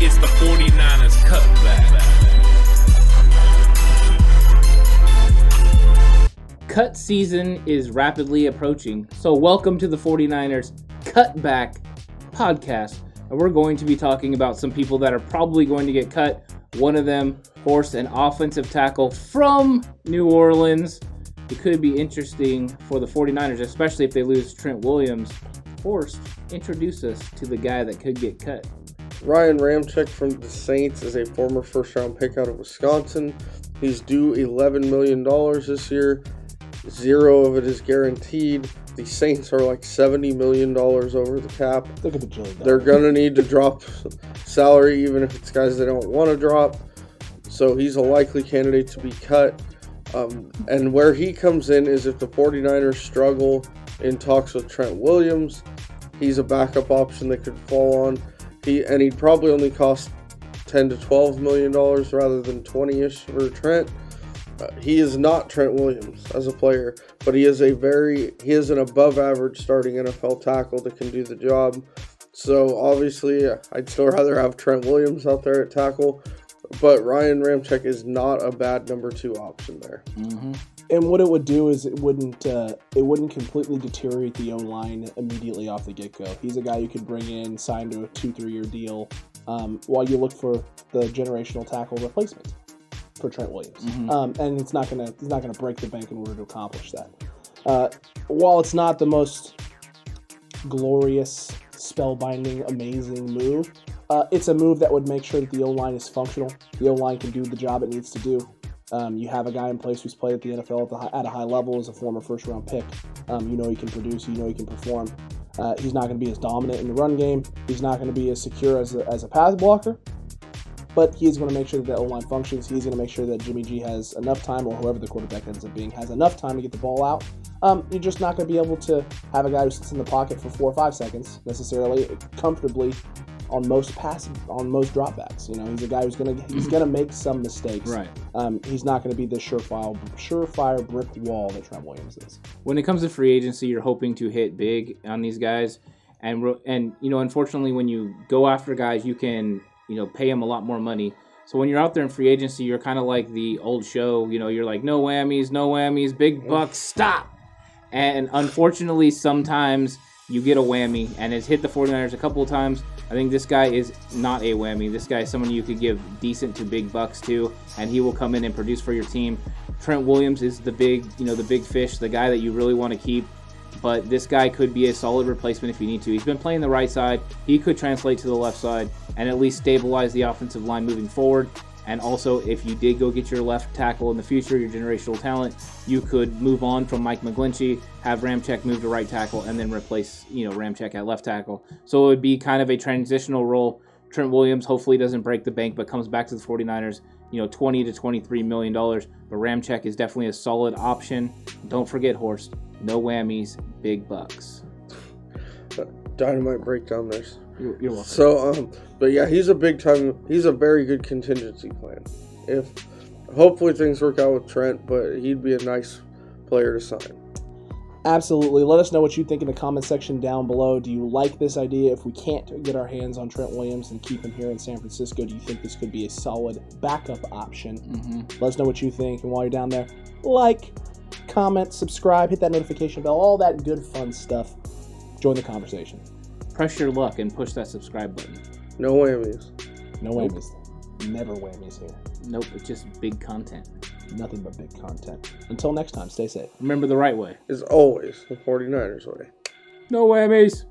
It's the 49ers Cutback. Cut season is rapidly approaching, so welcome to the 49ers Cutback Podcast. And we're going to be talking about some people that are probably going to get cut. One of them, Horst, an offensive tackle from New Orleans. It could be interesting for the 49ers, especially if they lose Trent Williams. Horst, introduce us to the guy that could get cut. Ryan Ramczyk from the Saints is a former first-round pick out of Wisconsin. He's due $11 million this year. 0 of it is guaranteed. The Saints are like $70 million over the cap. Look at the Jilly. They're going to need to drop salary, even if it's guys they don't want to drop. So he's a likely candidate to be cut. And where he comes in is if the 49ers struggle in talks with Trent Williams, he's a backup option that could fall on. He'd probably only cost $10 to $12 million rather than 20-ish for Trent. He is not Trent Williams as a player, but he is an above average starting NFL tackle that can do the job. So obviously I'd still rather have Trent Williams out there at tackle, but Ryan Ramczyk is not a bad number 2 option there. Mm-hmm. And what it would do is it wouldn't completely deteriorate the O-line immediately off the get-go. He's a guy you could bring in, sign to a 2-3 year deal, while you look for the generational tackle replacement for Trent Williams. Mm-hmm. And he's not gonna break the bank in order to accomplish that. While it's not the most glorious, spellbinding, amazing move, it's a move that would make sure that the O-line is functional. The O-line can do the job it needs to do. You have a guy in place who's played at the NFL at a high level as a former first-round pick. You know he can produce. You know he can perform. He's not going to be as dominant in the run game. He's not going to be as secure as a pass blocker. But he's going to make sure that the O-line functions. He's going to make sure that Jimmy G has enough time, or whoever the quarterback ends up being, has enough time to get the ball out. You're just not going to be able to have a guy who sits in the pocket for 4 or 5 seconds necessarily comfortably on most dropbacks. You know, he's a guy who's gonna make some mistakes. Right. He's not going to be the surefire brick wall that Trent Williams is. When it comes to free agency, you're hoping to hit big on these guys, and you know, unfortunately, when you go after guys, you can pay them a lot more money. So when you're out there in free agency, you're kind of like the old show. You know, you're like, no whammies, big bucks, stop. And unfortunately, sometimes you get a whammy, and it's hit the 49ers a couple of times. I think this guy is not a whammy. This guy is someone you could give decent to big bucks to, and he will come in and produce for your team. Trent Williams is the big fish, the guy that you really want to keep. But this guy could be a solid replacement if you need to. He's been playing the right side. He could translate to the left side and at least stabilize the offensive line moving forward. And also, if you did go get your left tackle in the future, your generational talent, you could move on from Mike McGlinchey, have Ramczyk move to right tackle, and then replace Ramczyk at left tackle. So it would be kind of a transitional role. Trent Williams hopefully doesn't break the bank, but comes back to the 49ers, $20 to $23 million. But Ramczyk is definitely a solid option. Don't forget, Horst, no whammies, big bucks. Dynamite breakdown there. You're welcome. So, but yeah, he's a very good contingency plan. If hopefully things work out with Trent, but he'd be a nice player to sign. Absolutely. Let us know what you think in the comment section down below. Do you like this idea? If we can't get our hands on Trent Williams and keep him here in San Francisco, do you think this could be a solid backup option? Mm-hmm. Let us know what you think. And while you're down there, like, comment, subscribe, hit that notification bell, all that good fun stuff. Join the conversation. Press your luck and push that subscribe button. No whammies. No whammies. Never whammies here. Nope, it's just big content. Nothing but big content. Until next time, stay safe. Remember the right way. Is always the 49ers way. No whammies.